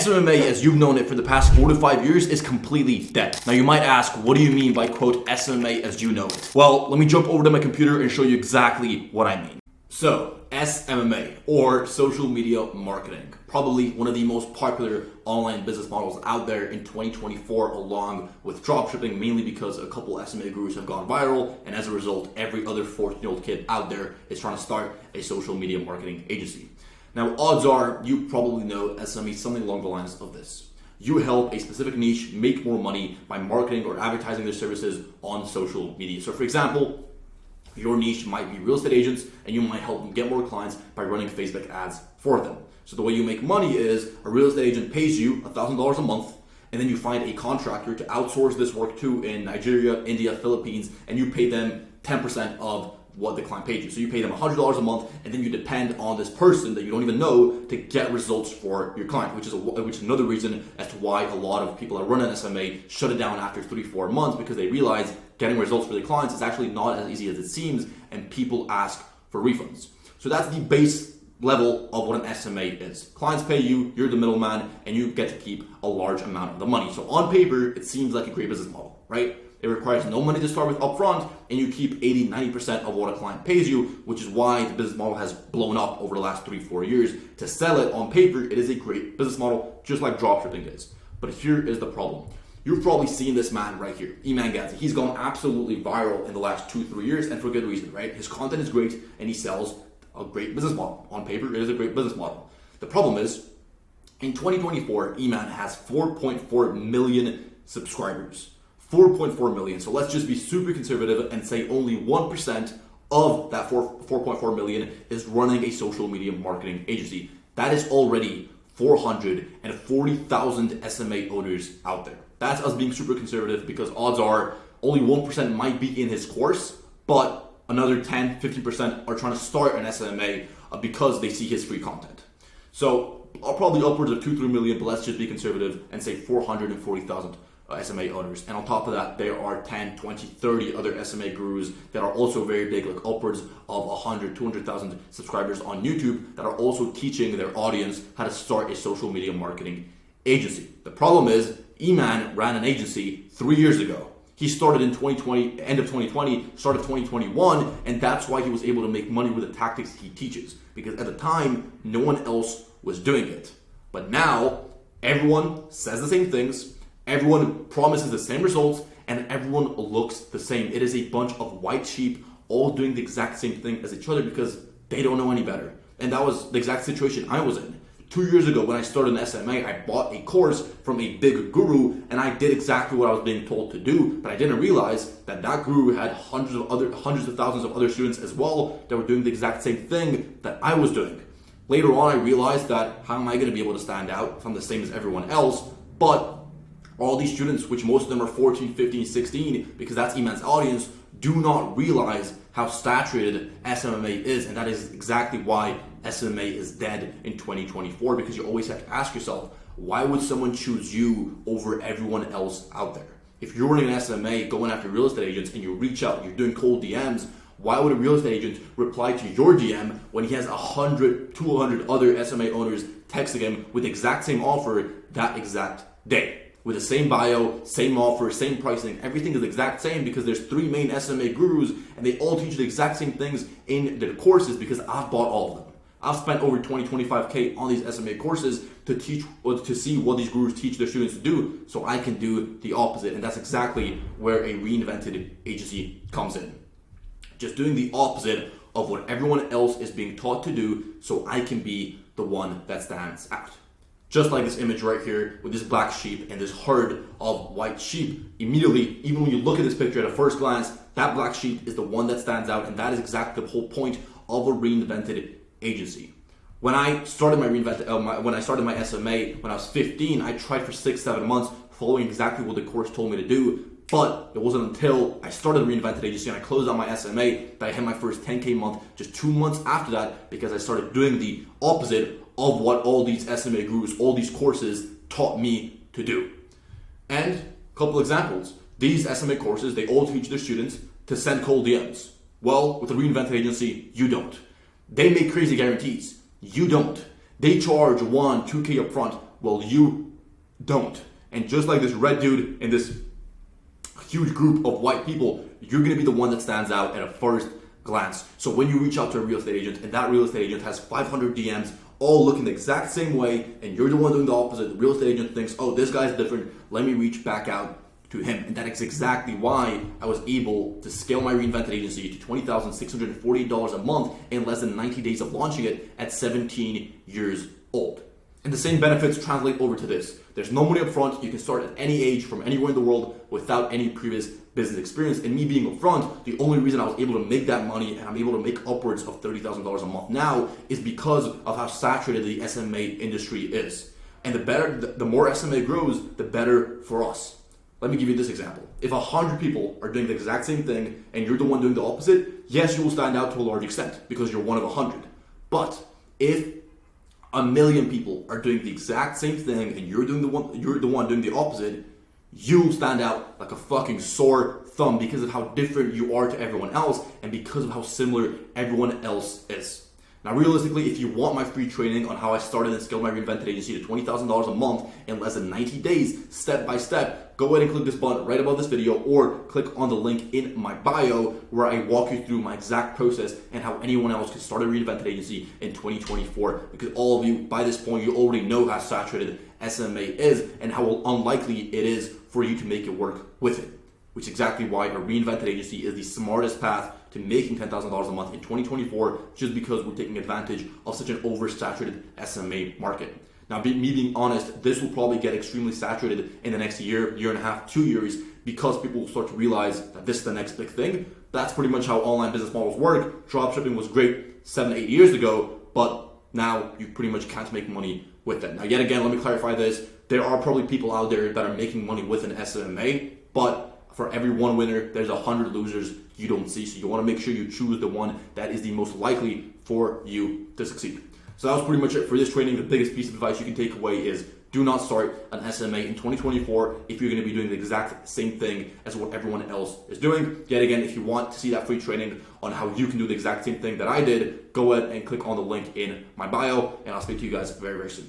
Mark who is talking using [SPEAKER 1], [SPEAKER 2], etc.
[SPEAKER 1] SMMA, as you've known it for the past 4 to 5 years, is completely dead. Now you might ask, what do you mean by quote SMMA as you know it? Well, let me jump over to my computer and show you exactly what I mean. So, SMMA, or social media marketing, probably one of the most popular online business models out there in 2024, along with dropshipping, mainly because a couple SMA gurus have gone viral, and as a result, every other 14-year-old kid out there is trying to start a social media marketing agency. Now, odds are you probably know SMMA something along the lines of this. You help a specific niche make more money by marketing or advertising their services on social media. So for example, your niche might be real estate agents, and you might help them get more clients by running Facebook ads for them. So the way you make money is a real estate agent pays you $1,000 a month, and then you find a contractor to outsource this work to in Nigeria, India, Philippines, and you pay them 10% of what the client paid you. So you pay them $100 a month, and then you depend on this person that you don't even know to get results for your client, which is another reason as to why a lot of people that run an SMA shut it down after 3-4 months, because they realize getting results for their clients is actually not as easy as it seems, and people ask for refunds. So that's the base level of what an SMA is. Clients pay you, you're the middleman, and you get to keep a large amount of the money. So on paper, it seems like a great business model, right? It requires no money to start with upfront, and you keep 80-90% of what a client pays you, which is why the business model has blown up over the last 3-4 years. To sell it on paper, it is a great business model, just like dropshipping is. But here is the problem. You've probably seen this man right here, Iman Gadzhi. He's gone absolutely viral in the last 2-3 years, and for good reason, right? His content is great, and he sells a great business model. On paper, it is a great business model. The problem is, in 2024, Iman has 4.4 million subscribers. 4.4 million. So let's just be super conservative and say only 1% of that 4.4 million is running a social media marketing agency. That is already 440,000 SMA owners out there. That's us being super conservative, because odds are only 1% might be in his course, but another 10-15% are trying to start an SMA because they see his free content. So probably upwards of 2-3 million, but let's just be conservative and say 440,000 SMA owners. And on top of that, there are 10, 20, 30 other SMA gurus that are also very big, like upwards of 100, 200,000 subscribers on YouTube, that are also teaching their audience how to start a social media marketing agency. The problem is, Iman ran an agency 3 years ago. He started in 2020, end of 2020, started 2021, and that's why he was able to make money with the tactics he teaches, because at the time, no one else was doing it. But now, everyone says the same things, everyone promises the same results, and everyone looks the same. It is a bunch of white sheep all doing the exact same thing as each other because they don't know any better. And that was the exact situation I was in. 2 years ago, when I started an SMA, I bought a course from a big guru, and I did exactly what I was being told to do, but I didn't realize that that guru had hundreds of thousands of other students as well that were doing the exact same thing that I was doing. Later on, I realized that how am I going to be able to stand out if I'm the same as everyone else? But all these students, which most of them are 14, 15, 16, because that's Iman's audience, do not realize how saturated SMMA is, and that is exactly why SMA is dead in 2024, because you always have to ask yourself, why would someone choose you over everyone else out there? If you're running an SMA going after real estate agents and you reach out, you're doing cold DMs, why would a real estate agent reply to your DM when he has 100, 200 other SMA owners texting him with the exact same offer that exact day? With the same bio, same offer, same pricing, everything is the exact same, because there's 3 main SMA gurus and they all teach the exact same things in their courses, because I've bought all of them. I've spent over 20-25K on these SMA courses to teach, or to see what these gurus teach their students to do, so I can do the opposite. And that's exactly where a reinvented agency comes in. Just doing the opposite of what everyone else is being taught to do, so I can be the one that stands out. Just like this image right here with this black sheep and this herd of white sheep. Immediately, even when you look at this picture at a first glance, that black sheep is the one that stands out, and that is exactly the whole point of a reinvented agency. When I started my my SMA when I was 15, I tried for 6-7 months following exactly what the course told me to do. But it wasn't until I started the reinvented agency and I closed out my SMA that I had my first 10K month just 2 months after that, because I started doing the opposite of what all these SMA gurus, all these courses taught me to do. And a couple examples. These SMA courses, they all teach their students to send cold DMs. Well, with a reinvented agency, you don't. They make crazy guarantees. You don't. They charge 1-2K upfront. Well, you don't. And just like this red dude in this huge group of white people, you're going to be the one that stands out at a first glance. So when you reach out to a real estate agent and that real estate agent has 500 DMs all looking the exact same way and you're the one doing the opposite, the real estate agent thinks, oh, this guy's different, let me reach back out to him. And that is exactly why I was able to scale my reinvented agency to $20,648 a month in less than 90 days of launching it at 17 years old. And the same benefits translate over to this. There's no money up front. You can start at any age from anywhere in the world without any previous business experience. And me being upfront, the only reason I was able to make that money and I'm able to make upwards of $30,000 a month now is because of how saturated the SMA industry is. And the more SMA grows, the better for us. Let me give you this example. If 100 people are doing the exact same thing and you're the one doing the opposite, yes, you will stand out to a large extent because you're one of 100. But if 1,000,000 people are doing the exact same thing and you're the one doing the opposite, you'll stand out like a fucking sore thumb because of how different you are to everyone else and because of how similar everyone else is. Now, realistically, if you want my free training on how I started and scaled my reinvented agency to $20,000 a month in less than 90 days, step by step, go ahead and click this button right above this video or click on the link in my bio where I walk you through my exact process and how anyone else can start a reinvented agency in 2024. Because all of you, by this point, you already know how saturated SMA is and how unlikely it is for you to make it work with it. Which is exactly why a reinvented agency is the smartest path to making $10,000 a month in 2024, just because we're taking advantage of such an oversaturated SMA market. Now, me being honest, this will probably get extremely saturated in the next year, year and a half, 2 years, because people will start to realize that this is the next big thing. That's pretty much how online business models work. Dropshipping was great 7-8 years ago, but now you pretty much can't make money with that. Now, yet again, let me clarify this. There are probably people out there that are making money with an SMA, but for every one winner, there's 100 losers you don't see. So you want to make sure you choose the one that is the most likely for you to succeed. So that was pretty much it for this training. The biggest piece of advice you can take away is do not start an SMA in 2024 if you're going to be doing the exact same thing as what everyone else is doing. Yet again, if you want to see that free training on how you can do the exact same thing that I did, go ahead and click on the link in my bio, and I'll speak to you guys very, very soon.